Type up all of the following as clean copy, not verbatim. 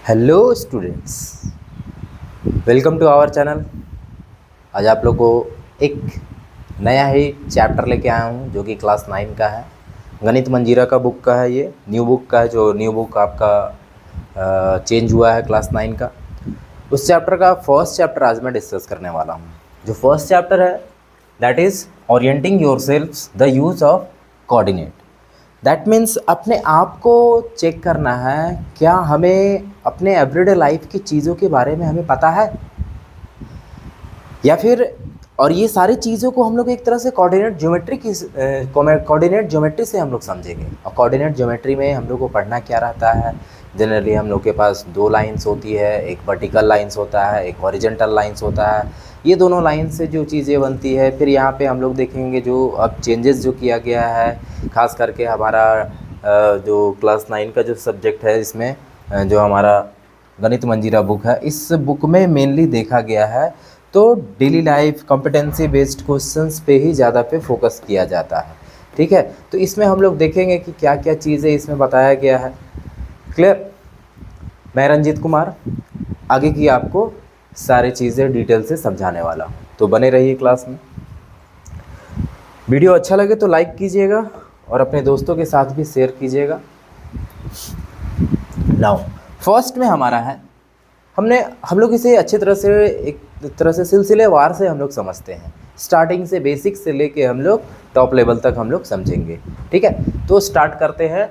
Hello students, welcome to our channel. आज आप लोग को एक नया ही चैप्टर लेके आया हूँ जो कि क्लास 9 का है। गणित मंजीरा का बुक का है, ये न्यू बुक का है, जो न्यू बुक आपका चेंज हुआ है क्लास 9 का। उस चैप्टर का फर्स्ट चैप्टर आज मैं डिस्कस करने वाला हूँ। जो फर्स्ट चैप्टर है that is orienting yourself the use of coordinate. That means अपने आप को चेक करना है, क्या हमें अपने एवरीडे लाइफ की चीज़ों के बारे में हमें पता है या फिर। और ये सारी चीज़ों को हम लोग एक तरह से कोऑर्डिनेट ज्योमेट्री से हम लोग समझेंगे। और कोऑर्डिनेट ज्योमेट्री में हम लोग को पढ़ना क्या रहता है, जनरली हम लोग के पास दो लाइंस होती है, एक वर्टिकल लाइंस होता है, एक हॉरिजॉन्टल लाइंस होता है। ये दोनों लाइन से जो चीज़ें बनती है, फिर यहाँ पे हम लोग देखेंगे जो अब चेंजेस जो किया गया है, ख़ास करके हमारा जो क्लास 9 का जो सब्जेक्ट है, इसमें जो हमारा गणित मंजीरा बुक है, इस बुक में मेनली देखा गया है तो daily life competency based questions पे ही ज़्यादा पे फोकस किया जाता है। ठीक है, तो इसमें हम लोग देखेंगे कि क्या क्या चीज़ें इसमें बताया गया है। क्लियर? मैं रंजीत कुमार आगे की आपको सारी चीज़ें डिटेल से समझाने वाला हूँ, तो बने रहिए क्लास में। वीडियो अच्छा लगे तो लाइक कीजिएगा और अपने दोस्तों के साथ भी शेयर कीजिएगा। नाउ फर्स्ट में हमारा है, हम लोग इसे अच्छी तरह से एक तरह से सिलसिलेवार से हम लोग समझते हैं। स्टार्टिंग से बेसिक से लेके हम लोग टॉप लेवल तक हम लोग समझेंगे। ठीक है, तो स्टार्ट करते हैं।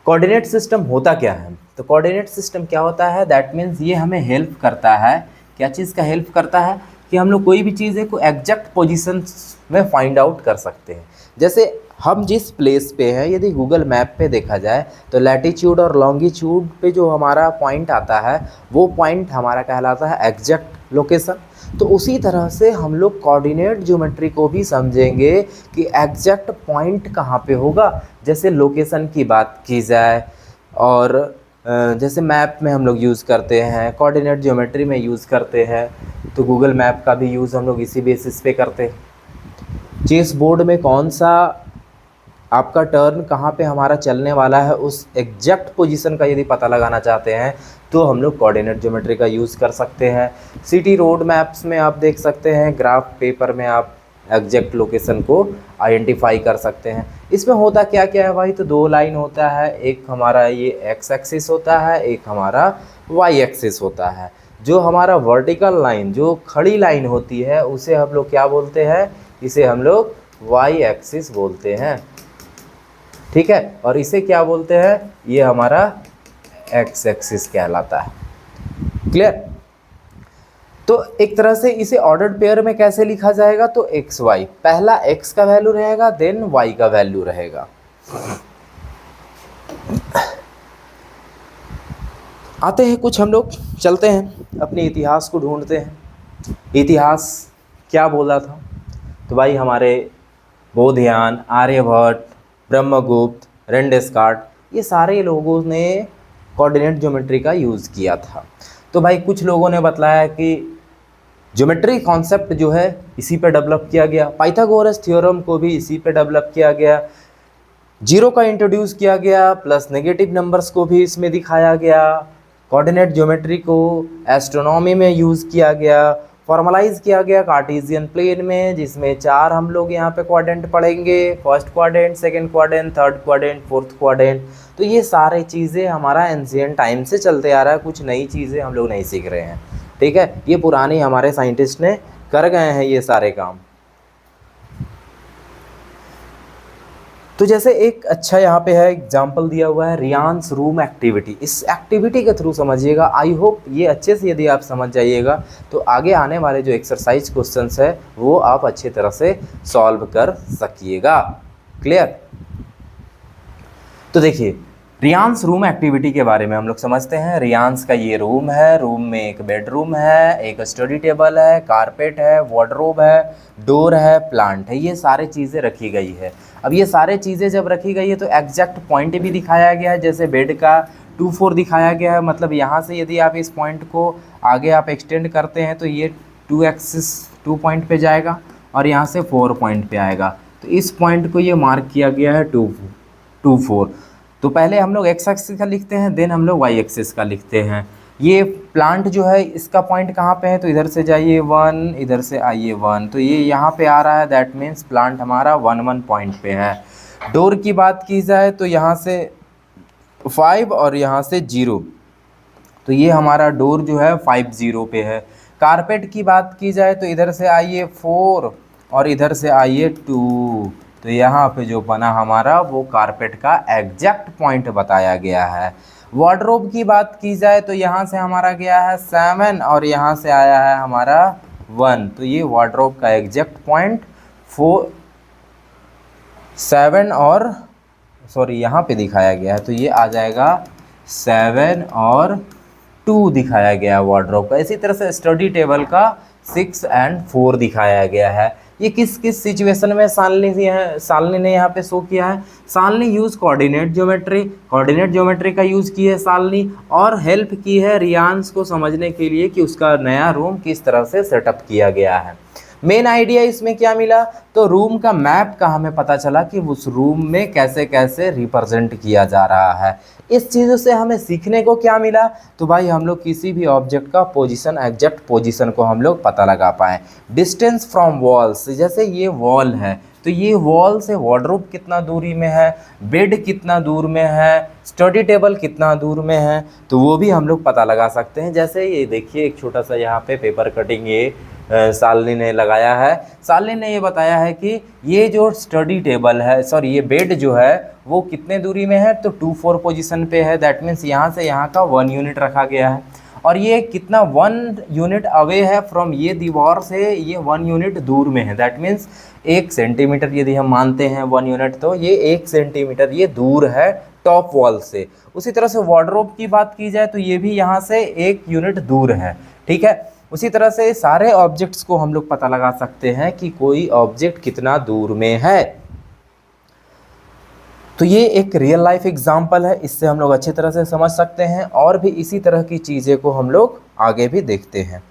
कोऑर्डिनेट सिस्टम होता क्या है? तो कोऑर्डिनेट सिस्टम क्या होता है, दैट मीन्स ये हमें हेल्प करता है। क्या चीज़ का हेल्प करता है? कि हम लोग कोई भी चीज़ें को एग्जैक्ट पोजीशन में फाइंड आउट कर सकते हैं। जैसे हम जिस प्लेस पे हैं, यदि गूगल मैप पे देखा जाए तो लैटीट्यूड और लॉन्गिट्यूड पे जो हमारा पॉइंट आता है, वो पॉइंट हमारा कहलाता है एग्जैक्ट लोकेशन। तो उसी तरह से हम लोग कोऑर्डिनेट ज्योमेट्री को भी समझेंगे कि एग्जैक्ट पॉइंट कहाँ पे होगा। जैसे लोकेशन की बात की जाए, और जैसे मैप में हम लोग यूज़ करते हैं, कोऑर्डिनेट ज्योमेट्री में यूज़ करते हैं, तो गूगल मैप का भी यूज़ हम लोग इसी बेसिस पे करते हैं। चेस बोर्ड में कौन सा आपका टर्न कहाँ पे हमारा चलने वाला है, उस एग्जैक्ट पोजीशन का यदि पता लगाना चाहते हैं तो हम लोग कोऑर्डिनेट ज्योमेट्री का यूज़ कर सकते हैं। सिटी रोड मैप्स में आप देख सकते हैं, ग्राफ पेपर में आप एग्जैक्ट लोकेशन को आइडेंटिफाई कर सकते हैं। इसमें होता क्या क्या है भाई, तो दो लाइन होता है, एक हमारा ये एक्स एक्सिस होता है, एक हमारा वाई एक्सिस होता है। जो हमारा वर्टिकल लाइन, जो खड़ी लाइन होती है, उसे हम लोग क्या बोलते हैं? इसे हम लोग वाई एक्सिस बोलते हैं। ठीक है, और इसे क्या बोलते हैं? ये हमारा एक्स एक्सिस कहलाता है। क्लियर? तो एक तरह से इसे ऑर्डर्ड पेयर में कैसे लिखा जाएगा, तो एक्स वाई, पहला एक्स का वैल्यू रहेगा, देन वाई का वैल्यू रहेगा। आते हैं कुछ, हम लोग चलते हैं अपने इतिहास को ढूंढते हैं। इतिहास क्या बोला था? तो भाई हमारे बोधियान, आर्यभट्ट, ब्रह्मगुप्त, रेंडेस्कार्ट, ये सारे लोगों ने कोऑर्डिनेट ज्योमेट्री का यूज़ किया था। तो भाई कुछ लोगों ने बतलाया कि ज्योमेट्री कॉन्सेप्ट जो है इसी पे डेवलप किया गया, पाइथागोरस थ्योरम को भी इसी पे डेवलप किया गया, जीरो का इंट्रोड्यूस किया गया, प्लस नेगेटिव नंबर्स को भी इसमें दिखाया गया, कोऑर्डिनेट ज्योमेट्री को एस्ट्रोनॉमी में यूज़ किया गया, फॉर्मलाइज किया गया कार्टेशियन प्लेन में, जिसमें चार हम लोग यहाँ पे क्वाड्रेंट पढ़ेंगे, first quadrant, second quadrant, third quadrant, fourth quadrant. तो ये सारी चीज़ें हमारा एंशिएंट टाइम से चलते आ रहा है, कुछ नई चीज़ें हम लोग नहीं सीख रहे हैं। ठीक है, ये पुरानी हमारे साइंटिस्ट ने कर गए हैं ये सारे काम। तो जैसे एक अच्छा यहाँ पे है एग्जाम्पल दिया हुआ है, रियांस रूम एक्टिविटी। इस एक्टिविटी के थ्रू समझिएगा, आई होप ये अच्छे से यदि आप समझ जाइएगा तो आगे आने वाले जो एक्सरसाइज क्वेश्चंस है वो आप अच्छी तरह से सॉल्व कर सकिएगा। क्लियर? तो देखिए, रियांस रूम एक्टिविटी के बारे में हम लोग समझते हैं। रियांस का ये रूम है, रूम में एक बेडरूम है, एक स्टडी टेबल है, कारपेट है, वार्डरोब है, डोर है, प्लांट है, ये सारे चीज़ें रखी गई है। अब ये सारे चीज़ें जब रखी गई है तो एग्जैक्ट पॉइंट भी दिखाया गया है। जैसे बेड का 2 4 दिखाया गया है, मतलब यहाँ से यदि आप इस पॉइंट को आगे आप एक्सटेंड करते हैं तो ये 2 एक्सिस 2 पॉइंट पे जाएगा और यहाँ से 4 पॉइंट पे आएगा। तो इस पॉइंट को ये मार्क किया गया है 2 4। तो पहले हम लोग एक्स एक्सिस का लिखते हैं, देन हम लोग वाई एक्सिस का लिखते हैं। ये प्लांट जो है इसका पॉइंट कहाँ पे है, तो इधर से जाइए 1, इधर से आइए 1, तो ये यहाँ पे आ रहा है, दैट मीन्स प्लांट हमारा 1 1 पॉइंट पे है। डोर की बात की जाए तो यहाँ से 5 और यहाँ से 0, तो ये हमारा डोर जो है 5 0 पे है। कारपेट की बात की जाए तो इधर से आइए 4 और इधर से आइए 2, तो यहाँ पे जो बना हमारा वो कारपेट का एग्जैक्ट पॉइंट बताया गया है। वार्डरोब की बात की जाए तो यहाँ से हमारा गया है 7 और यहाँ से आया है हमारा 1, तो ये वार्डरोब का एग्जैक्ट पॉइंट 7 और सॉरी यहाँ पे दिखाया गया है, तो ये आ जाएगा 7 और 2 दिखाया गया है वार्डरोब का। इसी तरह से स्टडी टेबल का 6 और 4 दिखाया गया है। ये किस किस सिचुएशन में सालनी ने यहाँ पे शो किया है। सालनी यूज़ कोऑर्डिनेट ज्योमेट्री का यूज़ की है सालनी, और हेल्प की है रियांश को समझने के लिए कि उसका नया रूम किस तरह से सेटअप किया गया है। मेन आइडिया इसमें क्या मिला, तो रूम का मैप का हमें पता चला कि उस रूम में कैसे कैसे रिप्रेजेंट किया जा रहा है। इस चीज़ों से हमें सीखने को क्या मिला, तो भाई हम लोग किसी भी ऑब्जेक्ट का पोजीशन, एग्जैक्ट पोजीशन को हम लोग पता लगा पाएँ। डिस्टेंस फ्रॉम वॉल्स, जैसे ये वॉल है तो ये वॉल से वार्डरोब कितना दूरी में है, बेड कितना दूर में है, स्टडी टेबल कितना दूर में है, तो वो भी हम लोग पता लगा सकते हैं। जैसे ये देखिए एक छोटा सा यहाँ पे पेपर कटिंग ये सालनी ने लगाया है। सालनी ने ये बताया है कि ये जो स्टडी टेबल है, सॉरी ये बेड जो है वो कितने दूरी में है, तो 2 4 पोजीशन पे है, दैट मीन्स यहाँ से यहाँ का 1 यूनिट रखा गया है। और ये कितना 1 यूनिट अवे है फ्रॉम ये दीवार से, ये 1 यूनिट दूर में है, दैट मीन्स 1 सेंटीमीटर यदि हम मानते हैं 1 यूनिट, तो ये 1 सेंटीमीटर ये दूर है टॉप वॉल से। उसी तरह से वार्डरोब की बात की जाए तो ये भी यहाँ से 1 यूनिट दूर है, ठीक है। उसी तरह से सारे ऑब्जेक्ट्स को हम लोग पता लगा सकते हैं कि कोई ऑब्जेक्ट कितना दूर में है। तो ये एक रियल लाइफ एग्जाम्पल है, इससे हम लोग अच्छी तरह से समझ सकते हैं, और भी इसी तरह की चीज़ें को हम लोग आगे भी देखते हैं।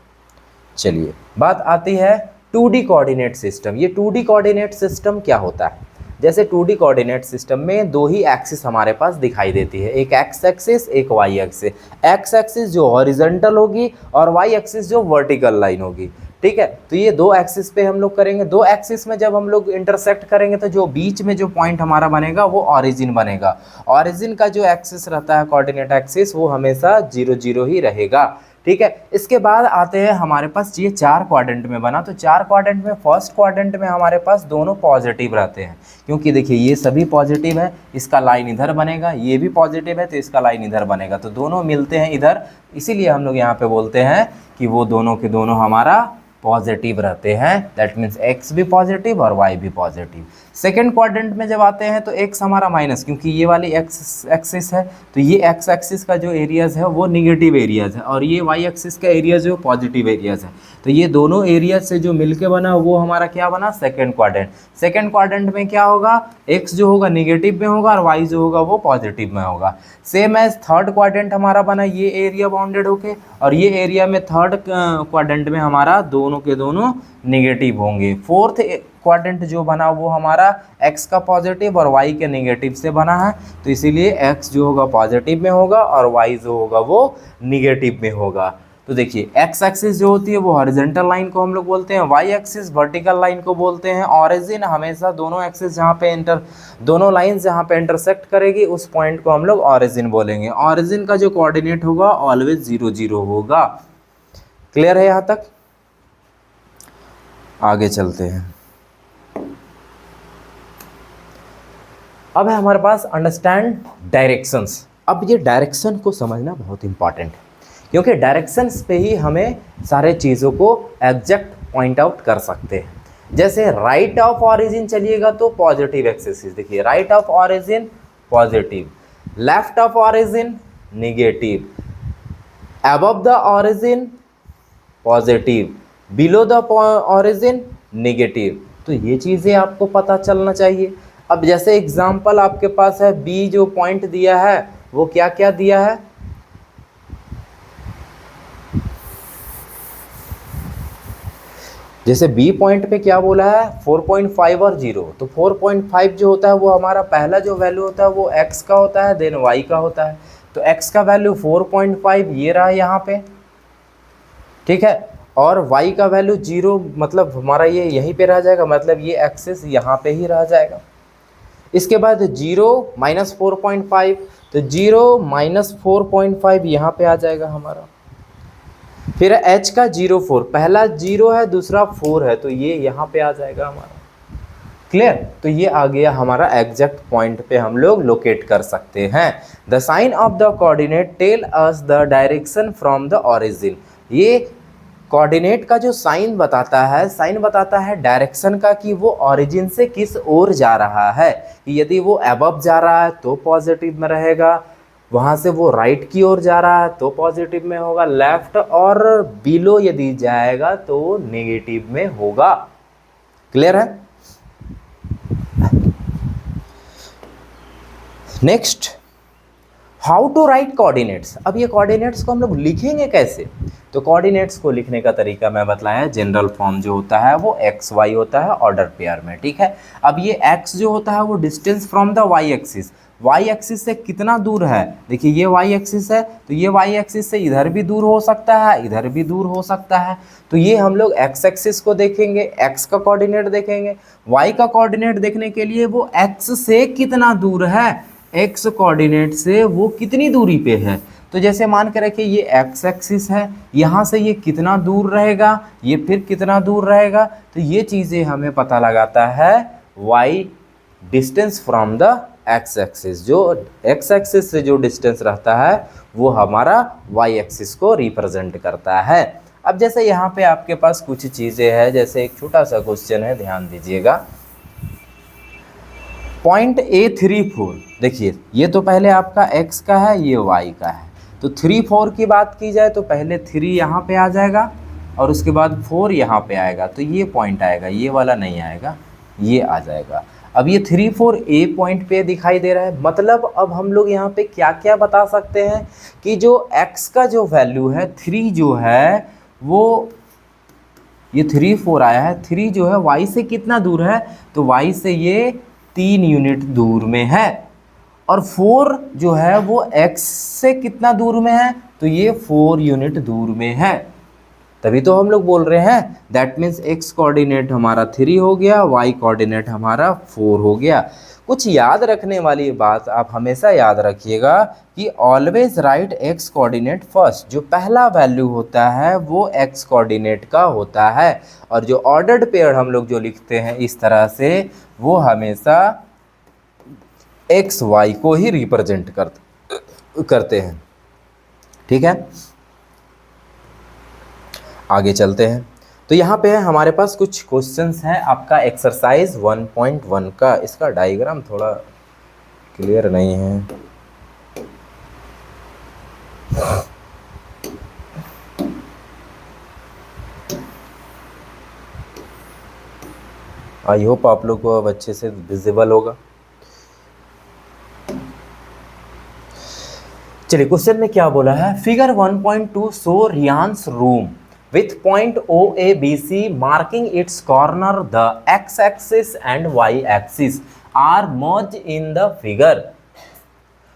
चलिए बात आती है 2D कोऑर्डिनेट सिस्टम। ये 2D कोऑर्डिनेट सिस्टम क्या होता है, जैसे 2D कोऑर्डिनेट सिस्टम में 2 ही एक्सिस हमारे पास दिखाई देती है, एक एक्स एक्सिस एक वाई एक्सिस। एक्स एक्सिस जो हॉरिजॉन्टल होगी और वाई एक्सिस जो वर्टिकल लाइन होगी, ठीक है। तो ये 2 एक्सिस पे हम लोग करेंगे। 2 एक्सिस में जब हम लोग इंटरसेक्ट करेंगे तो जो बीच में जो पॉइंट हमारा बनेगा वो ऑरिजिन बनेगा। ऑरिजिन का जो एक्सिस रहता है कोऑर्डिनेट एक्सिस वो हमेशा 0 0 ही रहेगा, ठीक है। इसके बाद आते हैं हमारे पास ये 4 क्वाड्रेंट में बना, तो 4 क्वाड्रेंट में फर्स्ट क्वाड्रेंट में हमारे पास दोनों पॉजिटिव रहते हैं, क्योंकि देखिए ये सभी पॉजिटिव है, इसका लाइन इधर बनेगा, ये भी पॉजिटिव है तो इसका लाइन इधर बनेगा, तो दोनों मिलते हैं इधर, इसीलिए हम लोग यहाँ पे बोलते हैं कि वो दोनों के दोनों हमारा पॉजिटिव रहते हैं, दैट मीन्स एक्स भी पॉजिटिव और वाई भी पॉजिटिव। सेकेंड क्वाड्रेंट में जब आते हैं तो एक्स हमारा माइनस, क्योंकि ये वाली एक्स एक्सिस है तो ये एक्स एक्सिस का जो एरियाज़ है वो निगेटिव एरियाज़ है, और ये वाई एक्सिस का एरिया जो पॉजिटिव एरियाज़ है, तो ये दोनों एरियाज से जो मिलके बना वो हमारा क्या बना, सेकेंड क्वाड्रेंट। सेकेंड क्वाड्रेंट में क्या होगा, एक्स जो होगा निगेटिव में होगा और वाई जो होगा वो पॉजिटिव में होगा। सेम एज थर्ड क्वाड्रेंट हमारा बना ये एरिया बाउंडेड होके, और ये एरिया में थर्ड क्वाड्रेंट में हमारा दोनों के दोनों निगेटिव होंगे। फोर्थ क्वाड्रेंट जो बना वो हमारा एक्स का पॉजिटिव और वाई के निगेटिव से बना है, तो इसीलिए एक्स जो होगा पॉजिटिव में होगा और वाई जो होगा वो निगेटिव में होगा। तो देखिए एक्स एक्सिस जो होती है वो हॉरिजॉन्टल लाइन को हम लोग बोलते हैं, वाई एक्सिस वर्टिकल लाइन को बोलते हैं। ऑरिजिन हमेशा दोनों एक्सिस जहाँ पे दोनों लाइन जहाँ पे इंटरसेक्ट करेगी उस पॉइंट को हम लोग ऑरिजिन बोलेंगे। ऑरिजिन का जो कोऑर्डिनेट होगा ऑलवेज 0 0 होगा। क्लियर है यहाँ तक? आगे चलते हैं। अब है हमारे पास अंडरस्टैंड डायरेक्शंस। अब ये डायरेक्शन को समझना बहुत इंपॉर्टेंट है, क्योंकि डायरेक्शंस पे ही हमें सारे चीज़ों को एग्जैक्ट पॉइंट आउट कर सकते हैं। जैसे राइट ऑफ ऑरिजिन चलिएगा तो पॉजिटिव एक्सिस, देखिए right of origin positive, left of origin negative, above the origin positive, below the origin negative. तो ये चीज़ें आपको पता चलना चाहिए। अब जैसे एग्जाम्पल आपके पास है, बी जो पॉइंट दिया है वो क्या क्या दिया है, जैसे बी पॉइंट पे क्या बोला है 4.5 और 0, तो 4.5 जो होता है वो हमारा पहला जो वैल्यू होता है वो x का होता है, देन y का होता है। तो x का वैल्यू 4.5 ये रहा यहाँ पे, ठीक है, और y का वैल्यू 0, मतलब हमारा ये यहीं पे रह जाएगा, मतलब ये एक्सिस यहाँ पे ही रह जाएगा। इसके बाद 0 माइनस 4.5, तो 0 माइनस 4.5 यहाँ पे आ जाएगा हमारा। फिर h का 0.4, पहला 0 है दूसरा 4 है, तो ये यहाँ पे आ जाएगा हमारा। क्लियर? तो ये आ गया हमारा एग्जैक्ट पॉइंट पे हम लोग लोकेट कर सकते हैं। The sign of the coordinate tell us the direction from the origin. ये कोऑर्डिनेट का जो साइन बताता है डायरेक्शन का, कि वो ओरिजिन से किस ओर जा रहा है। यदि वो अबव जा रहा है तो पॉजिटिव में रहेगा, वहाँ से वो राइट की ओर जा रहा है तो पॉजिटिव में होगा, लेफ्ट और बिलो यदि जाएगा तो नेगेटिव में होगा। क्लियर है? Next, how to write coordinates. अब ये कोऑर्डिनेट्स को हम लोग लिखेंगे कैसे? तो कोऑर्डिनेट्स को लिखने का तरीका मैं बताया, जनरल फॉर्म जो होता है वो एक्स वाई होता है ऑर्डर पेयर में, ठीक है। अब ये एक्स जो होता है वो distance from the Y axis, Y axis से कितना दूर है। देखिए ये वाई एक्सिस है, तो ये वाई एक्सिस से इधर भी दूर हो सकता है, इधर भी दूर हो सकता है। तो ये हम लोग एक्स एक्सिस को देखेंगे, एक्स का कोऑर्डिनेट देखेंगे। वाई का कोऑर्डिनेट देखने के लिए वो एक्स से कितना दूर है, एक्स कोऑर्डिनेट से वो कितनी दूरी पे है। तो जैसे मान के रखिए ये एक्स एक्सिस है, यहाँ से ये कितना दूर रहेगा, ये फिर कितना दूर रहेगा। तो ये चीज़ें हमें पता लगाता है Y distance from the X axis. जो एक्स एक्सिस से जो डिस्टेंस रहता है वो हमारा वाई एक्सिस को रिप्रेजेंट करता है। अब जैसे यहाँ पे आपके पास कुछ चीज़ें हैं, जैसे एक छोटा सा क्वेश्चन है, ध्यान दीजिएगा। पॉइंट A34, देखिए ये तो पहले आपका x का है, ये y का है। तो 3 4 की बात की जाए तो पहले 3 यहाँ पे आ जाएगा और उसके बाद 4 यहाँ पे आएगा, तो ये पॉइंट आएगा, ये वाला नहीं आएगा, ये आ जाएगा। अब ये 3 4 A पॉइंट पे दिखाई दे रहा है, मतलब अब हम लोग यहाँ पे क्या क्या बता सकते हैं कि जो x का जो वैल्यू है 3 जो है वो, ये 3 4 आया है, 3 जो है y से कितना दूर है, तो y से ये 3 यूनिट दूर में है। और 4 जो है वो x से कितना दूर में है, तो ये 4 यूनिट दूर में है। तभी तो हम लोग बोल रहे हैं दैट मीन्स x कोऑर्डिनेट हमारा 3 हो गया, y कोऑर्डिनेट हमारा 4 हो गया। कुछ याद रखने वाली बात आप हमेशा याद रखिएगा कि always right x coordinate first. जो पहला वैल्यू होता है वो x कोऑर्डिनेट का होता है, और जो ऑर्डर्ड पेयर हम लोग जो लिखते हैं इस तरह से, वो हमेशा एक्स वाई को ही रिप्रेजेंट करते हैं। ठीक है, आगे चलते हैं। तो यहाँ पे हमारे पास कुछ क्वेश्चंस हैं आपका एक्सरसाइज 1.1 का। इसका डायग्राम थोड़ा क्लियर नहीं है, आई होप आप लोग को अब अच्छे से विजिबल होगा। चलिए क्वेश्चन में क्या बोला है, figure 1.2 show Riyan's room with point OABC marking its corner, the x-axis and y-axis are merged in the figure.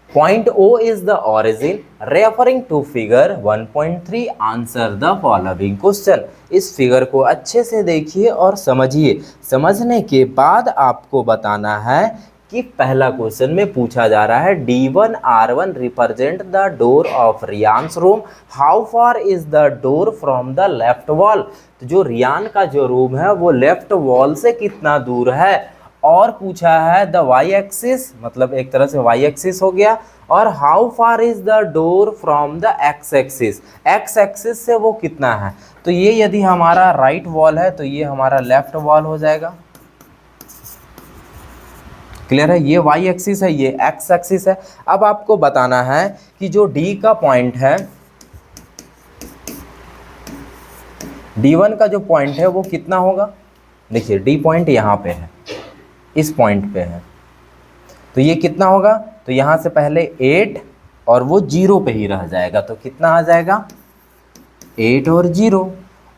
Point O is the origin. Referring to figure 1.3, answer the following question. इस figure को अच्छे से देखिए और समझिए। समझने के बाद आपको बताना है कि पहला क्वेश्चन में पूछा जा रहा है D1 R1 represent the door of Riyan's room, how far is the door from the left wall. तो जो रियान का जो रूम है वो लेफ्ट वॉल से कितना दूर है, और पूछा है द वाई एक्सिस, मतलब एक तरह से वाई एक्सिस हो गया, और how far is the door from the X axis, x axis से वो कितना है। तो ये यदि हमारा राइट वॉल है तो ये हमारा लेफ्ट वॉल हो जाएगा। क्लियर है, ये वाई एक्सिस है, ये एक्स एक्सिस है। अब आपको बताना है कि जो डी का पॉइंट है, D1 का जो पॉइंट है वो कितना होगा। देखिए डी पॉइंट यहाँ पे है, इस पॉइंट पे है, तो ये कितना होगा, तो यहाँ से पहले 8 और वो 0 पे ही रह जाएगा, तो कितना आ जाएगा 8 और 0।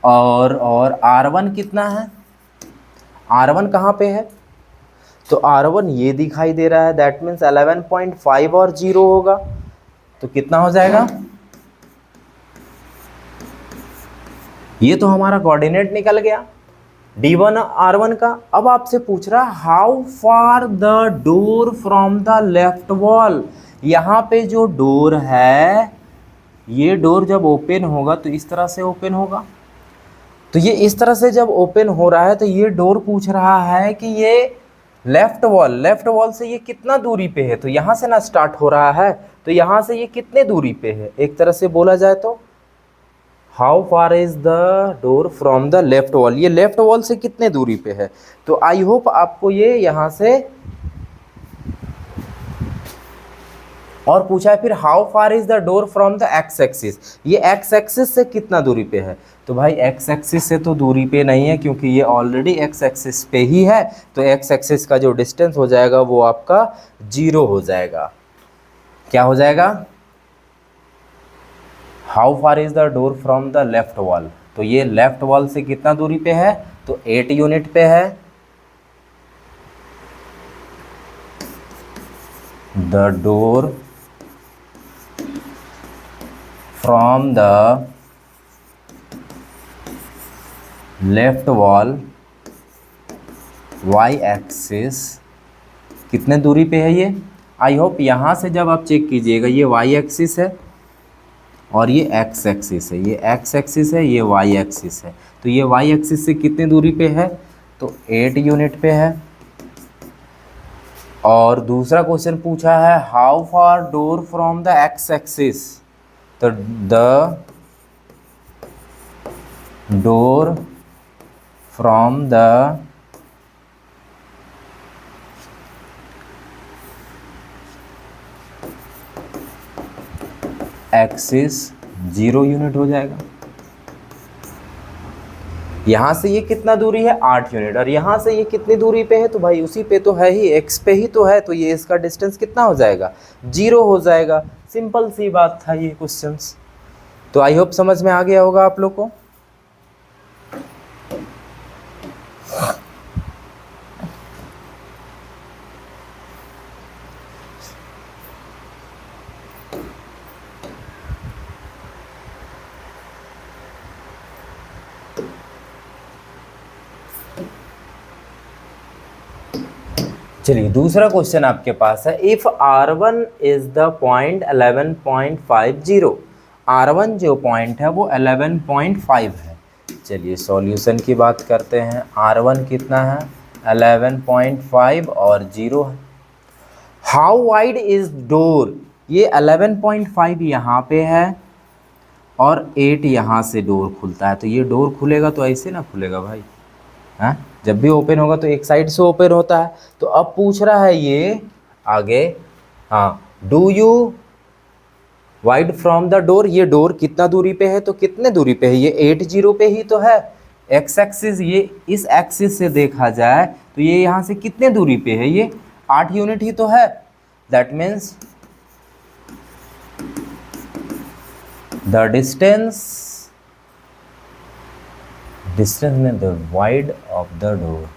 और R1 कितना है, R1 कहाँ पे है, तो R1 ये दिखाई दे रहा है, दैट मीन्स 11.5 और 0 होगा, तो कितना हो जाएगा, ये तो हमारा कोऑर्डिनेट निकल गया D1 R1 का। अब आपसे पूछ रहा how far the door from the left wall, यहाँ पे जो डोर है, ये डोर जब ओपन होगा तो इस तरह से ओपन होगा, तो ये इस तरह से जब ओपन हो रहा है तो ये डोर पूछ रहा है कि ये लेफ्ट वॉल से ये कितना दूरी पे है, तो यहाँ से ना स्टार्ट हो रहा है, तो यहाँ से ये कितने दूरी पे है, एक तरह से बोला जाए तो how far is the door from the left wall, ये लेफ्ट वॉल से कितने दूरी पे है। तो आई होप आपको ये यहाँ से, और पूछा है फिर how far is the door from the X axis, ये एक्स एक्सिस से कितना दूरी पे है, तो भाई एक्स एक्सिस से तो दूरी पे नहीं है क्योंकि ये ऑलरेडी एक्स एक्सिस पे ही है, तो एक्स एक्सिस का जो डिस्टेंस हो जाएगा वो आपका 0 हो जाएगा। क्या हो जाएगा, how far is the door from the left wall, तो ये लेफ्ट वॉल से कितना दूरी पे है, तो 8 यूनिट पे है। The door from the left wall Y axis कितने दूरी पे है ये, आई होप यहाँ से जब आप चेक कीजिएगा ये वाई एक्सिस है और ये एक्स एक्सिस है, ये एक्स एक्सिस है, ये वाई एक्सिस है, तो ये वाई एक्सिस से कितने दूरी पे है, तो 8 यूनिट पे है। और दूसरा क्वेश्चन पूछा है how far door from the X axis, तो the door from the axis 0 unit हो जाएगा। यहाँ से ये कितना दूरी है, 8 यूनिट, और यहाँ से ये कितनी दूरी पे है, तो भाई उसी पे तो है ही, x पे ही तो है, तो ये इसका डिस्टेंस कितना हो जाएगा, 0 हो जाएगा। सिंपल सी बात था ये क्वेश्चंस, तो आई होप समझ में आ गया होगा आप लोग को। चलिए दूसरा क्वेश्चन आपके पास है, if R1 is the point 11.50, R1 जो पॉइंट है वो 11.5 है। चलिए सॉल्यूशन की बात करते हैं, R1 कितना है, 11.5 और 0 है। हाउ वाइड इज डोर, ये 11.5 यहाँ पे है और 8 यहाँ से डोर खुलता है, तो ये डोर खुलेगा तो ऐसे ना खुलेगा भाई, हाँ जब भी ओपन होगा तो एक साइड से ओपन होता है। तो अब पूछ रहा है ये आगे, हाँ do you wide from the door, ये डोर कितना दूरी पे है, तो कितने दूरी पे है, ये 8 0 पे ही तो है, एक्स एक्सिस, ये इस एक्सिस से देखा जाए तो ये यहाँ से कितने दूरी पे है, ये 8 यूनिट ही तो है, दैट मीन्स द डिस्टेंस में the wide of the door,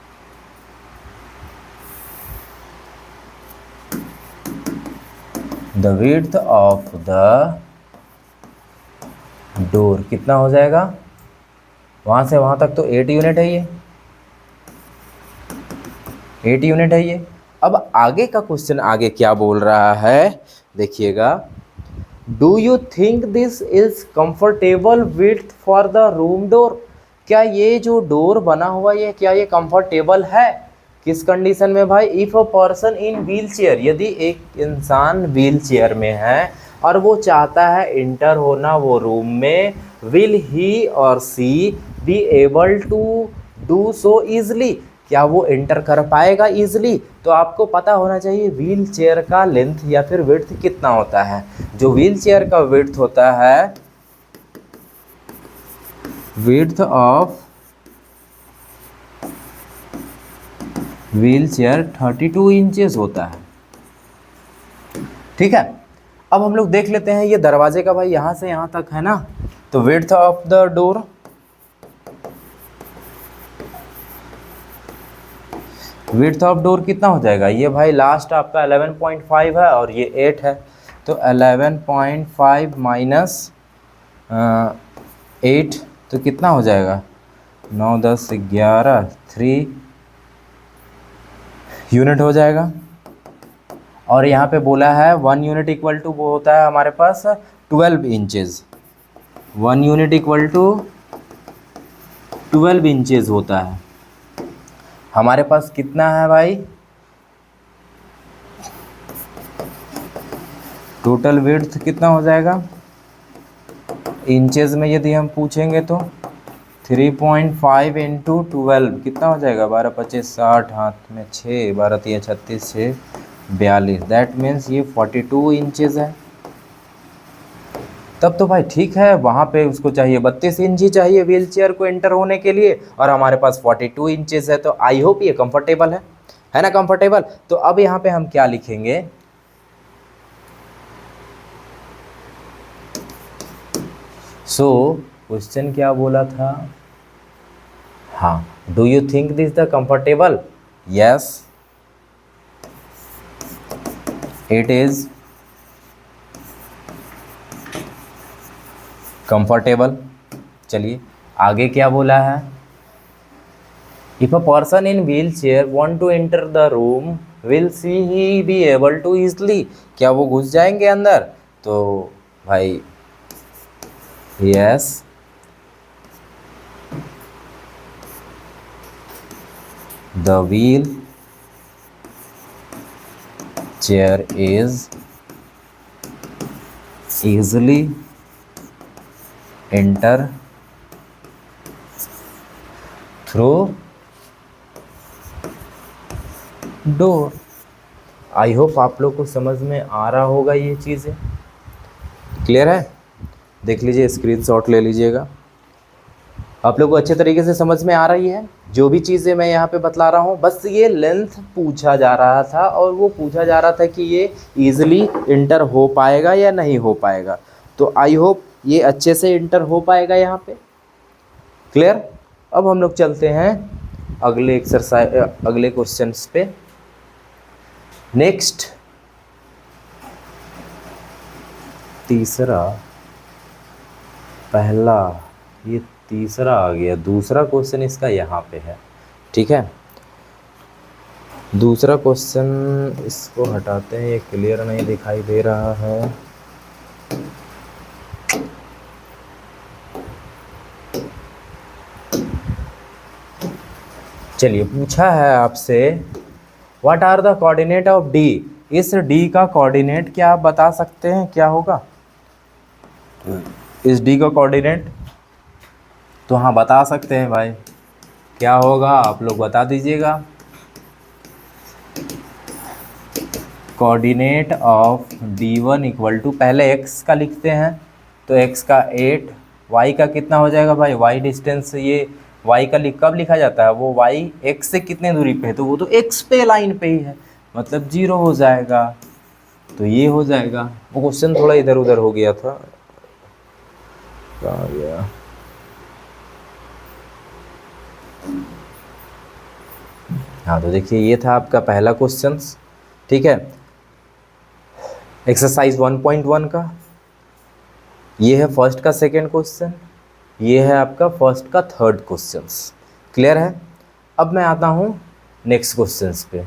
the width of the door कितना हो जाएगा, वहाँ से वहाँ तक तो 8 यूनिट है, ये 8 यूनिट है ये। अब आगे का क्वेश्चन आगे क्या बोल रहा है देखिएगा, do you think this is comfortable width for the room door, क्या ये जो डोर बना हुआ है क्या ये कंफर्टेबल है, किस कंडीशन में भाई, if a person in wheel chair, यदि एक इंसान व्हील चेयर में है और वो चाहता है इंटर होना वो रूम में, will he or she be able to do so easily, क्या वो इंटर कर पाएगा ईजिली। तो आपको पता होना चाहिए व्हील चेयर का लेंथ या फिर विड्थ कितना होता है, जो व्हील चेयर का विड्थ होता है, width of wheel chair 32 inches होता है, ठीक है। अब हम लोग देख लेते हैं ये दरवाजे का भाई यहाँ से यहाँ तक है ना, तो width of the door width of door कितना हो जाएगा, ये भाई लास्ट आपका 11.5 है और ये 8 है, तो 11.5 माइनस 8 तो कितना हो जाएगा, 9 10 11 3 यूनिट हो जाएगा। और यहाँ पे बोला है 1 यूनिट इक्वल टू वो होता है हमारे पास 12 inches, 1 unit equal to 12 inches होता है। हमारे पास कितना है भाई, टोटल विड्थ कितना हो जाएगा इंचेस में, यदि हम पूछेंगे तो 3.5 इंटू 12 कितना हो जाएगा, 12 25 60, हाथ में 6, 12 3 36 6 42, दैट मीन्स ये 42 इंचेस है। तब तो भाई ठीक है, वहाँ पे उसको चाहिए 32 इंच ही चाहिए व्हील चेयर को एंटर होने के लिए, और हमारे पास 42 इंचेस है, तो आई होप ये कंफर्टेबल है ना, कंफर्टेबल। तो अब यहाँ पे हम क्या लिखेंगे, सो क्वेश्चन क्या बोला था, हाँ, do you think this the comfortable, yes it is comfortable. चलिए आगे क्या बोला है, if a person in wheelchair want to enter the room will she he be able to easily, क्या वो घुस जाएंगे अंदर, तो भाई yes the wheelchair is easily enter through door. I hope आप लोग को समझ में आ रहा होगा, ये चीज़ें क्लियर है, देख लीजिए स्क्रीनशॉट ले लीजिएगा, आप लोग को अच्छे तरीके से समझ में आ रही है जो भी चीज़ें मैं यहाँ पे बतला रहा हूँ। बस ये लेंथ पूछा जा रहा था, और वो पूछा जा रहा था कि ये ईजिली इंटर हो पाएगा या नहीं हो पाएगा, तो आई होप ये अच्छे से इंटर हो पाएगा यहाँ पे, क्लियर। अब हम लोग चलते हैं अगले एक्सरसाइज, अगले क्वेश्चंस पे। नेक्स्ट तीसरा, पहला ये तीसरा आ गया, दूसरा क्वेश्चन इसका यहाँ पे है, ठीक है। दूसरा क्वेश्चन इसको हटाते हैं, ये क्लियर नहीं दिखाई दे रहा है। चलिए पूछा है आपसे, what are the coordinate of D, इस डी का कोऑर्डिनेट क्या आप बता सकते हैं, क्या होगा इस डी का कोऑर्डिनेट, तो हाँ बता सकते हैं भाई, क्या होगा आप लोग बता दीजिएगा। Coordinate of D1 equal to, पहले x का लिखते हैं, तो x का 8, y का कितना हो जाएगा भाई, y डिस्टेंस, ये y का कब लिखा जाता है, वो y x से कितने दूरी पे है, तो वो तो x पे लाइन पे ही है, मतलब 0 हो जाएगा, तो ये हो जाएगा। वो क्वेश्चन थोड़ा इधर उधर हो गया था, कहाँ गया, हाँ तो देखिए ये था आपका पहला क्वेश्चन, ठीक है, एक्सरसाइज 1.1 का। ये है फर्स्ट का सेकंड क्वेश्चन, ये है आपका फर्स्ट का थर्ड क्वेश्चंस, क्लियर है। अब मैं आता हूँ नेक्स्ट क्वेश्चंस पे,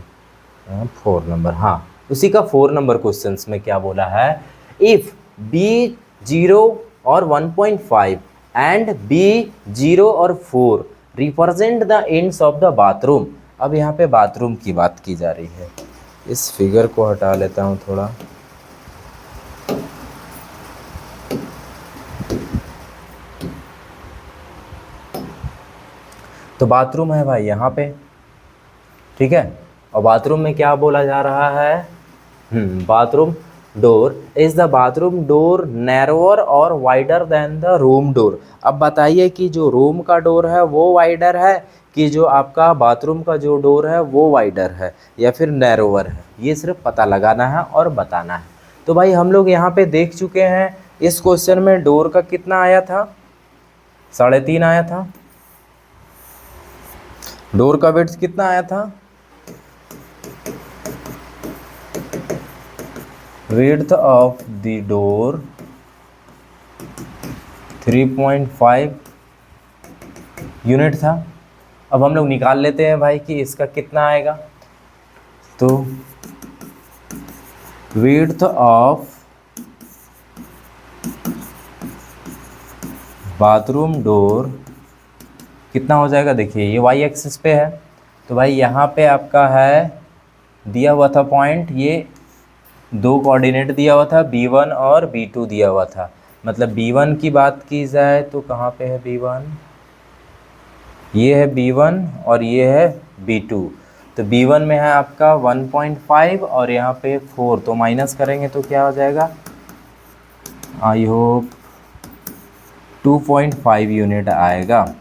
4 नंबर, हाँ उसी का 4 नंबर क्वेश्चंस में क्या बोला है, इफ़ बी 0 और 1.5 एंड बी 0 और 4 represent the ends of the bathroom. अब यहाँ पे बाथरूम की बात की जा रही है, इस फिगर को हटा लेता हूँ थोड़ा, तो बाथरूम है भाई यहाँ पे, ठीक है, और बाथरूम में क्या बोला जा रहा है, bathroom door is the bathroom door narrower और wider than the room door. अब बताइए कि जो रूम का डोर है वो वाइडर है, कि जो आपका बाथरूम का जो डोर है वो वाइडर है या फिर नैरोअर है, ये सिर्फ पता लगाना है और बताना है। तो भाई हम लोग यहाँ पे देख चुके हैं, इस क्वेश्चन में डोर का कितना आया था, 3.5 आया था, डोर का विड्थ कितना आया था width of the door 3.5 unit था। अब हम लोग निकाल लेते हैं भाई कि इसका कितना आएगा। तो विड्थ ऑफ बाथरूम डोर कितना हो जाएगा, देखिए ये वाई एक्सिस पे है, तो भाई यहाँ पे आपका है दिया हुआ था पॉइंट, ये दो कोऑर्डिनेट दिया हुआ था B1 और B2 दिया हुआ था। मतलब B1 की बात की जाए तो कहाँ पे है B1, ये है B1 और ये है B2। तो B1 में है आपका 1.5 और यहाँ पे 4, तो माइनस करेंगे तो क्या हो जाएगा, आई होप 2.5 यूनिट आएगा।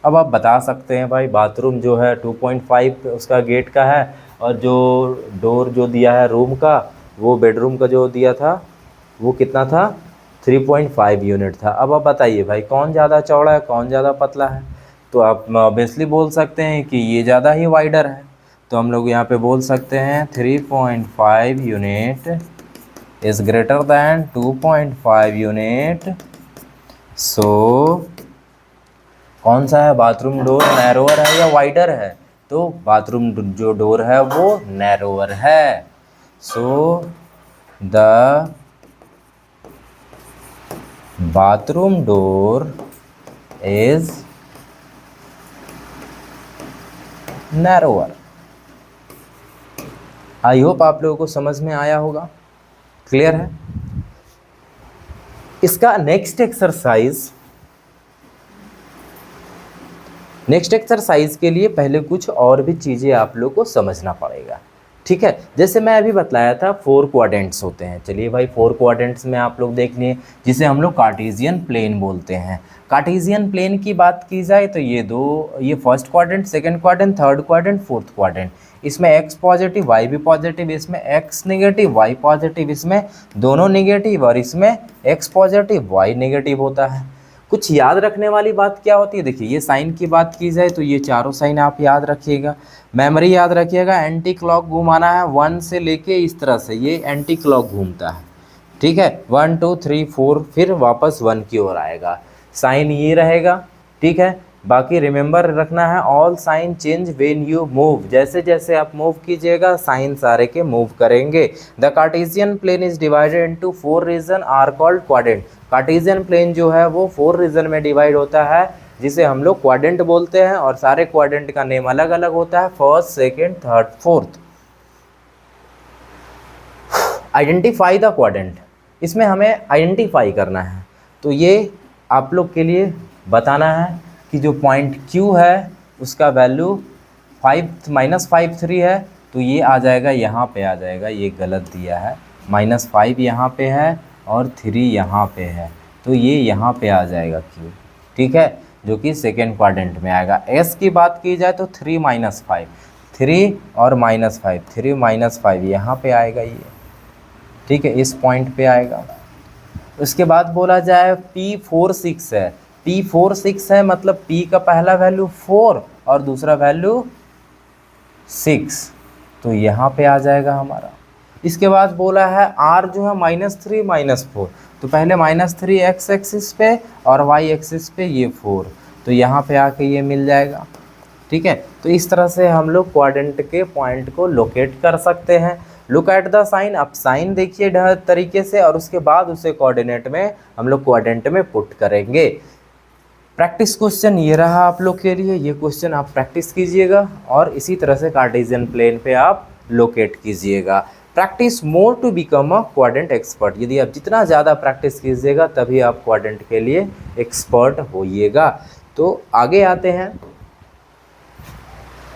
अब आप बता सकते हैं भाई बाथरूम जो है 2.5 उसका गेट का है, और जो डोर जो दिया है रूम का, वो बेडरूम का जो दिया था वो कितना था, 3.5 यूनिट था। अब आप बताइए भाई कौन ज़्यादा चौड़ा है कौन ज़्यादा पतला है। तो आप ऑब्वियसली बोल सकते हैं कि ये ज़्यादा ही वाइडर है। तो हम लोग यहाँ पे बोल सकते हैं 3.5 unit is greater than 2.5 unit. So कौन सा है, बाथरूम डोर नैरोअर है या वाइडर है, तो बाथरूम जो डोर है वो नैरोअर है। So the bathroom door is narrower. I hope आप लोगों को समझ में आया होगा, क्लियर है। इसका नेक्स्ट एक्सरसाइज के लिए पहले कुछ और भी चीज़ें आप लोग को समझना पड़ेगा, ठीक है। जैसे मैं अभी बताया था 4 क्वाड्रेंट्स होते हैं। चलिए भाई 4 क्वाड्रेंट्स में आप लोग देख लिए, जिसे हम लोग कार्टेशियन प्लेन बोलते हैं। कार्टेशियन प्लेन की बात की जाए तो ये first quadrant, second quadrant, third quadrant, fourth quadrant. इसमें x पॉजिटिव y भी पॉजिटिव, इसमें x नेगेटिव y पॉजिटिव, इसमें दोनों नेगेटिव, और इसमें x पॉजिटिव y नेगेटिव होता है। कुछ याद रखने वाली बात क्या होती है, देखिए ये साइन की बात की जाए तो ये चारों साइन आप याद रखिएगा। मेमोरी याद रखिएगा, एंटी क्लॉक घुमाना है 1 से लेके इस तरह से, ये एंटी क्लॉक घूमता है, ठीक है। 1 2 3 4 फिर वापस 1 की ओर आएगा, साइन ये रहेगा, ठीक है। बाकी रिमेंबर रखना है all sign change when you move, जैसे जैसे आप मूव कीजिएगा साइन सारे के मूव करेंगे। The Cartesian plane is divided into 4 region are called quadrant. Cartesian plane जो है वो 4 रीजन में डिवाइड होता है, जिसे हम लोग क्वाड्रेंट बोलते हैं, और सारे क्वाड्रेंट का नेम अलग अलग होता है, first, second, third, fourth. Identify the quadrant, इसमें हमें आइडेंटिफाई करना है। तो ये आप लोग के लिए बताना है कि जो पॉइंट Q है उसका वैल्यू -5 है, तो ये आ जाएगा, यहाँ पे आ जाएगा, ये गलत दिया है, -5 यहाँ पे है और 3 यहाँ पे है, तो ये यहाँ पे आ जाएगा Q, ठीक है, जो कि सेकेंड क्वाड्रेंट में आएगा। S की बात की जाए तो 3 -5, 3 और -5, 3 -5 यहाँ पे आएगा ये, ठीक है, इस पॉइंट पे आएगा। उसके बाद बोला जाए P4 6 है, P4 6 है, मतलब P का पहला वैल्यू 4 और दूसरा वैल्यू 6, तो यहाँ पे आ जाएगा हमारा। इसके बाद बोला है R जो है -3 -4, तो पहले -3 x एक्सिस पे और y एक्सिस पे ये 4, तो यहाँ पे आके ये मिल जाएगा, ठीक है। तो इस तरह से हम लोग क्वाड्रेंट के पॉइंट को लोकेट कर सकते हैं। लुक एट द साइन, आप साइन देखिए तरीके से, और उसके बाद उसे कोऑर्डिनेट में हम लोग क्वाड्रेंट में पुट करेंगे। प्रैक्टिस क्वेश्चन ये रहा आप लोग के लिए, ये क्वेश्चन आप प्रैक्टिस कीजिएगा और इसी तरह से कार्टेशियन प्लेन पे आप लोकेट कीजिएगा। Practice more to become a quadrant expert, यदि आप जितना ज़्यादा प्रैक्टिस कीजिएगा तभी आप क्वाड्रेंट के लिए एक्सपर्ट होइएगा। तो आगे आते हैं,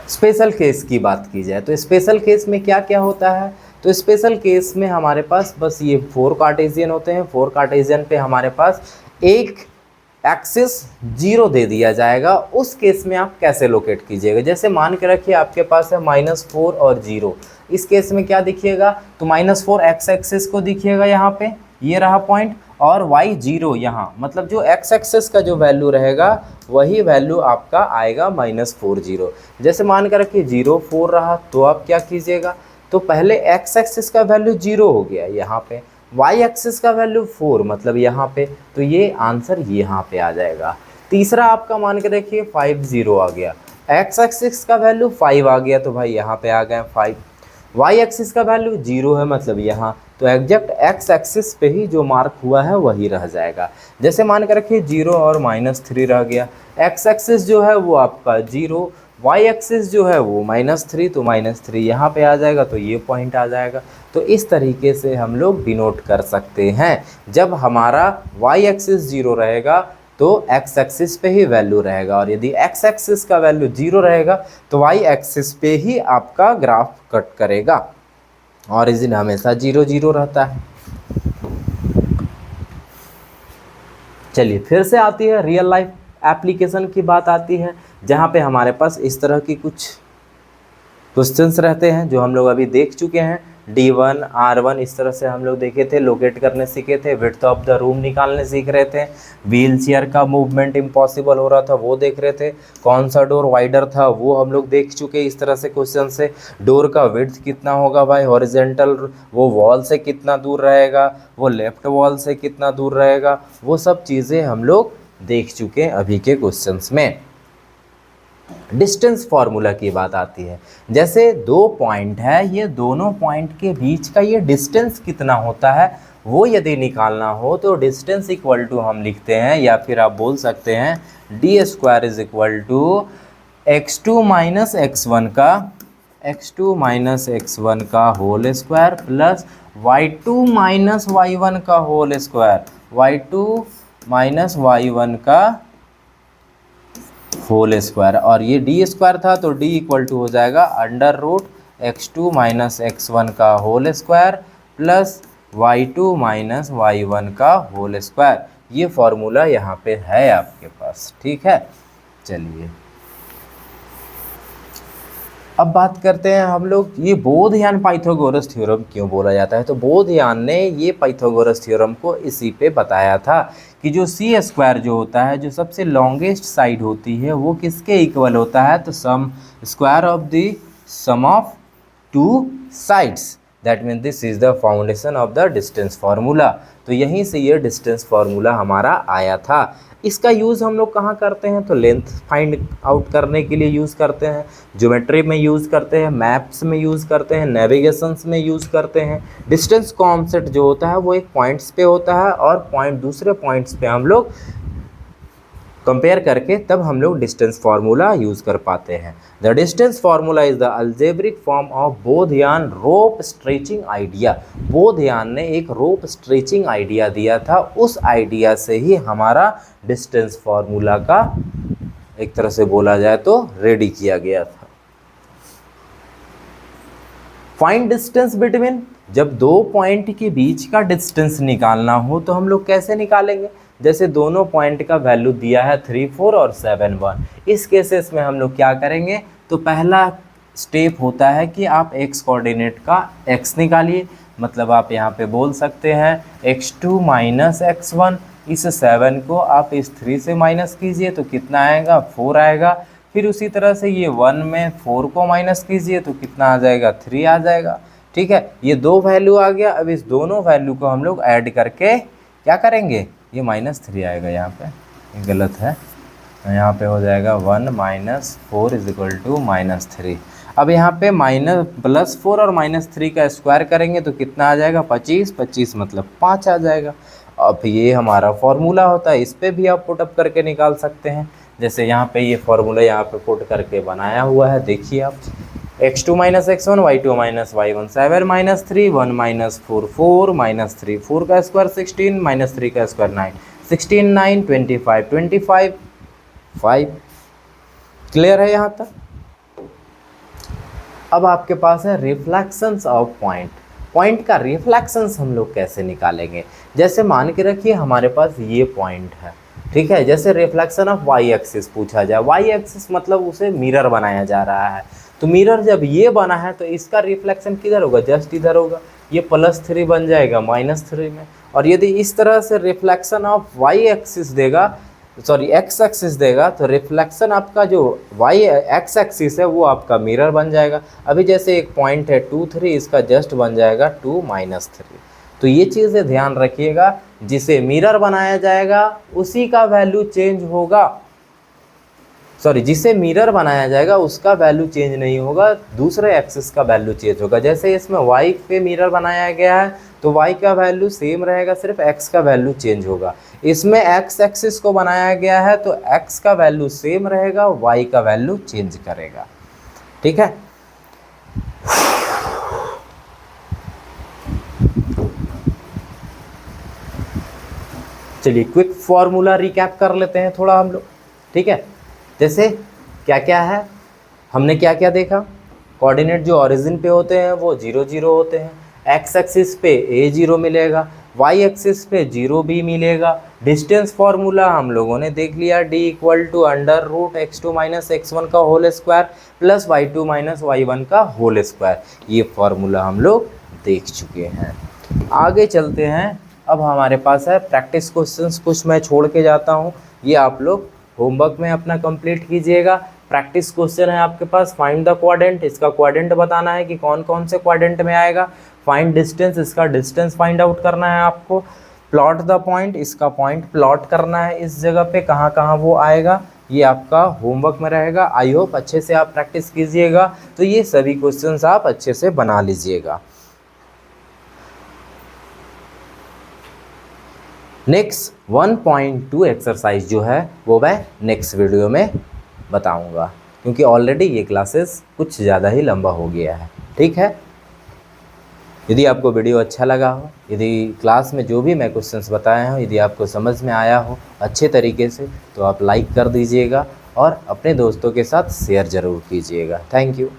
स्पेशल केस की बात की जाए तो स्पेशल केस में क्या क्या होता है। तो स्पेशल केस में हमारे पास बस ये 4 कार्टेशियन होते हैं। 4 कार्टेशियन पे हमारे पास एक एक्सिस 0 दे दिया जाएगा। उस केस में आप कैसे लोकेट कीजिएगा, जैसे मान के रखिए आपके पास है -4 और 0, इस केस में क्या दिखिएगा, तो -4 एक्स एक्सिस को दिखिएगा यहाँ पे, ये रहा पॉइंट, और y 0 यहाँ, मतलब जो x एक्सिस का जो वैल्यू रहेगा वही वैल्यू आपका आएगा -4 0। जैसे मान कर रखिए 0 4 रहा, तो आप क्या कीजिएगा, तो पहले एक्स एक्सिस का वैल्यू 0 हो गया यहाँ पे, वाई एक्सिस का वैल्यू 4 मतलब यहाँ पे, तो ये आंसर यहाँ पे आ जाएगा। तीसरा आपका मान के देखिए 5 0 आ गया, एक्स एक्सिस का वैल्यू 5 आ गया तो भाई यहाँ पे आ गए 5, वाई एक्सिस का वैल्यू 0 है मतलब यहाँ, तो एग्जैक्ट एक्स एक्सिस पे ही जो मार्क हुआ है वही रह जाएगा। जैसे मान के रखिए 0 और -3 रह गया, एक्स एक्सिस जो है वो आपका 0, वाई एक्सिस जो है वो -3, तो -3 यहाँ पे आ जाएगा, तो ये पॉइंट आ जाएगा। तो इस तरीके से हम लोग डिनोट कर सकते हैं। जब हमारा वाई एक्सिस 0 रहेगा तो एक्स एक्सिस पे ही वैल्यू रहेगा, और यदि एक्स एक्सिस का वैल्यू 0 रहेगा तो वाई एक्सिस पे ही आपका ग्राफ कट करेगा। ऑरिजिन हमेशा 0 0 रहता है। चलिए फिर से आती है रियल लाइफ एप्लीकेशन की बात आती है, जहाँ पे हमारे पास इस तरह की कुछ क्वेश्चंस रहते हैं जो हम लोग अभी देख चुके हैं। D1 R1 इस तरह से हम लोग देखे थे, लोकेट करने सीखे थे, विड्थ ऑफ द रूम निकालने सीख रहे थे, व्हील चेयर का मूवमेंट इम्पॉसिबल हो रहा था वो देख रहे थे, कौन सा डोर वाइडर था वो हम लोग देख चुके इस तरह से क्वेश्चन से, डोर का विड्थ कितना होगा भाई हॉरिजेंटल, वो वॉल से कितना दूर रहेगा, वो लेफ्ट वॉल से कितना दूर रहेगा, वो सब चीज़ें हम लोग देख चुके हैं अभी के क्वेश्चंस में। डिस्टेंस फार्मूला की बात आती है, जैसे दो पॉइंट है, ये दोनों पॉइंट के बीच का ये डिस्टेंस कितना होता है वो यदि निकालना हो तो डिस्टेंस इक्वल टू हम लिखते हैं, या फिर आप बोल सकते हैं d² is equal to x2 minus x1 का whole square plus y2 minus y1 का whole square, y2 minus y1 का होल स्क्वायर, और ये d² था तो d इक्वल टू हो जाएगा √x2 माइनस x1 का whole square plus y2 minus y1 का होल स्क्वायर। ये फॉर्मूला यहाँ पे है आपके पास, ठीक है। चलिए अब बात करते हैं हम लोग, ये बोधयान पाइथागोरस थ्योरम क्यों बोला जाता है। तो बोधयान ने ये पाइथागोरस थ्योरम को इसी पे बताया था कि जो c² जो होता है, जो सबसे लॉन्गेस्ट साइड होती है, वो किसके इक्वल होता है, तो square of the sum of two sides, that mean this is the foundation of the distance formula. तो यहीं से ये डिस्टेंस फार्मूला हमारा आया था। इसका यूज़ हम लोग कहाँ करते हैं, तो लेंथ फाइंड आउट करने के लिए यूज़ करते हैं, ज्योमेट्री में यूज़ करते हैं, मैप्स में यूज़ करते हैं, नेविगेशंस में यूज़ करते हैं। डिस्टेंस कॉन्सेप्ट जो होता है वो एक पॉइंट्स पे होता है, और पॉइंट दूसरे पॉइंट्स पे हम लोग कंपेयर करके तब हम लोग डिस्टेंस फार्मूला यूज़ कर पाते हैं। The distance formula is the algebraic form of Baudhayana rope stretching idea. Baudhayana ने एक रोप स्ट्रेचिंग आइडिया दिया था, उस आइडिया से ही हमारा डिस्टेंस फार्मूला का एक तरह से बोला जाए तो रेडी किया गया था। फाइंड डिस्टेंस बिटवीन, जब दो पॉइंट के बीच का डिस्टेंस निकालना हो तो हम लोग कैसे निकालेंगे, जैसे दोनों पॉइंट का वैल्यू दिया है 3 4 और 7 1। इस केसेस में हम लोग क्या करेंगे, तो पहला स्टेप होता है कि आप x कोऑर्डिनेट का x निकालिए, मतलब आप यहाँ पे बोल सकते हैं x2 माइनस x1, इस 7 को आप इस 3 से माइनस कीजिए तो कितना आएगा, 4 आएगा। फिर उसी तरह से ये 1 में 4 को माइनस कीजिए तो कितना आ जाएगा, 3 आ जाएगा, ठीक है। ये दो वैल्यू आ गया। अब इस दोनों वैल्यू को हम लोग ऐड करके क्या करेंगे, ये -3 आएगा, यहाँ पे ये गलत है, यहाँ पे हो जाएगा 1 माइनस 4 इज इक्वल टू -3। अब यहाँ पे +4 और -3 का स्क्वायर करेंगे तो कितना आ जाएगा, 25, 25 मतलब 5 आ जाएगा। अब ये हमारा फॉर्मूला होता है, इस पर भी आप पुटअप करके निकाल सकते हैं। जैसे यहाँ पे ये फॉर्मूला यहाँ पे पुट करके बनाया हुआ है, देखिए आप, x2 minus x1, y2 minus y1, 7 minus 3, 1 minus 4, 4 minus 3, 4 का स्क्वायर 16, माइनस 3 का स्क्वायर 9, 16 9 25, 25 5। क्लियर है यहाँ तक। अब आपके पास है रिफ्लेक्शंस ऑफ पॉइंट। पॉइंट का रिफ्लेक्शंस हम लोग कैसे निकालेंगे, जैसे मान के रखिए हमारे पास ये पॉइंट है, ठीक है। जैसे रिफ्लेक्शन ऑफ वाई एक्सिस पूछा जाए, वाई एक्सिस मतलब उसे मिरर बनाया जा रहा है, तो मिरर जब ये बना है तो इसका रिफ्लेक्शन किधर होगा, जस्ट इधर होगा, ये +3 बन जाएगा -3 में। और यदि इस तरह से रिफ्लेक्शन ऑफ वाई एक्सिस देगा सॉरी एक्स एक्सिस देगा, तो रिफ्लेक्शन आपका जो वाई एक्स एक्सिस है वो आपका मिरर बन जाएगा। अभी जैसे एक पॉइंट है 2 3, इसका जस्ट बन जाएगा 2 -3। तो ये चीज़ें ध्यान रखिएगा, जिसे मिरर बनाया जाएगा उसी का वैल्यू चेंज होगा, सॉरी जिसे मिरर बनाया जाएगा उसका वैल्यू चेंज नहीं होगा, दूसरे एक्सिस का वैल्यू चेंज होगा। जैसे इसमें y पे मिरर बनाया गया है तो y का वैल्यू सेम रहेगा, सिर्फ x का वैल्यू चेंज होगा। इसमें x एक्सिस को बनाया गया है तो x का वैल्यू सेम रहेगा, y का वैल्यू चेंज करेगा। ठीक है, चलिए क्विक फॉर्मूला रिकैप कर लेते हैं थोड़ा हम लोग। ठीक है, जैसे क्या क्या है, हमने क्या क्या देखा, कोऑर्डिनेट जो ओरिजिन पे होते हैं वो 0 0 होते हैं, एक्स एक्सिस पे a 0 मिलेगा, वाई एक्सिस पे 0 भी मिलेगा। डिस्टेंस फार्मूला हम लोगों ने देख लिया, d = √x2 - x1 का whole square plus y2 - y1 का होल स्क्वायर, ये फार्मूला हम लोग देख चुके हैं। आगे चलते हैं, अब हमारे पास है प्रैक्टिस क्वेश्चंस, कुछ मैं छोड़ के जाता हूँ, ये आप लोग होमवर्क में अपना कंप्लीट कीजिएगा। प्रैक्टिस क्वेश्चन है आपके पास, फाइंड द क्वाड्रेंट, इसका क्वाड्रेंट बताना है कि कौन कौन से क्वाड्रेंट में आएगा। फाइंड डिस्टेंस, इसका डिस्टेंस फाइंड आउट करना है आपको। प्लॉट द पॉइंट, इसका पॉइंट प्लॉट करना है, इस जगह पे कहाँ कहाँ वो आएगा, ये आपका होमवर्क में रहेगा। आई होप अच्छे से आप प्रैक्टिस कीजिएगा, तो ये सभी क्वेश्चंस आप अच्छे से बना लीजिएगा। नेक्स्ट 1.2 एक्सरसाइज जो है वो मैं नेक्स्ट वीडियो में बताऊंगा, क्योंकि ऑलरेडी ये क्लासेस कुछ ज़्यादा ही लंबा हो गया है। ठीक है, यदि आपको वीडियो अच्छा लगा हो, यदि क्लास में जो भी मैं क्वेश्चंस बताए हों यदि आपको समझ में आया हो अच्छे तरीके से, तो आप लाइक कर दीजिएगा और अपने दोस्तों के साथ शेयर ज़रूर कीजिएगा। Thank you.